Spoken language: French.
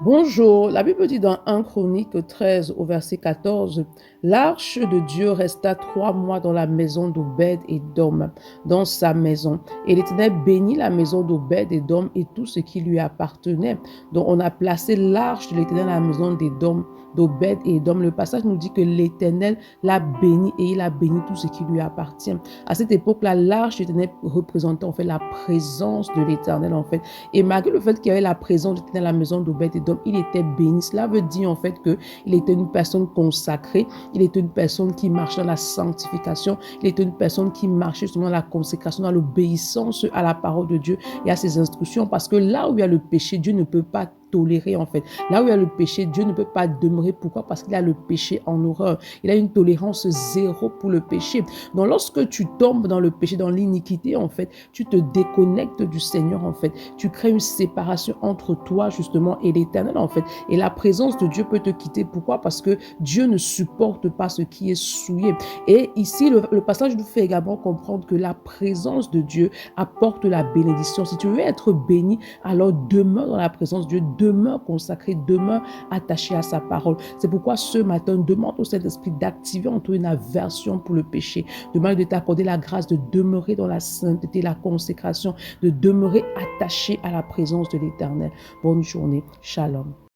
Bonjour, la Bible dit dans 1 Chronique 13 au verset 14, l'arche de Dieu resta 3 mois dans la maison d'Obed et d'Om, dans sa maison. Et l'Éternel bénit la maison d'Obed et d'Om et tout ce qui lui appartenait. Donc on a placé l'arche de l'Éternel à la maison d'Obed et d'Om. Le passage nous dit que l'Éternel l'a béni et il a béni tout ce qui lui appartient. À cette époque-là, l'arche de l'Éternel représentait en fait la présence de l'Éternel en fait. Et malgré le fait qu'il y avait la présence de l'Éternel à la maison d'Obed et d'Om, il était béni. Cela veut dire en fait qu'il était une personne consacrée, il était une personne qui marchait dans la sanctification, il était une personne qui marchait justement dans la consécration, dans l'obéissance à la parole de Dieu et à ses instructions. Parce que là où il y a le péché, Dieu ne peut pas tolérer en fait. Là où il y a le péché, Dieu ne peut pas demeurer. Pourquoi? Parce qu'il a le péché en horreur. Il a une tolérance zéro pour le péché. Donc lorsque tu tombes dans le péché, dans l'iniquité en fait, tu te déconnectes du Seigneur en fait. Tu crées une séparation entre toi justement et l'Éternel en fait. Et la présence de Dieu peut te quitter. Pourquoi? Parce que Dieu ne supporte pas ce qui est souillé. Et ici, le passage nous fait également comprendre que la présence de Dieu apporte la bénédiction. Si tu veux être béni, alors demeure dans la présence de Dieu, demeure consacré, demeure attaché à sa parole. C'est pourquoi ce matin, demande au Saint-Esprit d'activer en toi une aversion pour le péché. Demande de t'accorder la grâce de demeurer dans la sainteté, la consécration, de demeurer attaché à la présence de l'Éternel. Bonne journée. Shalom.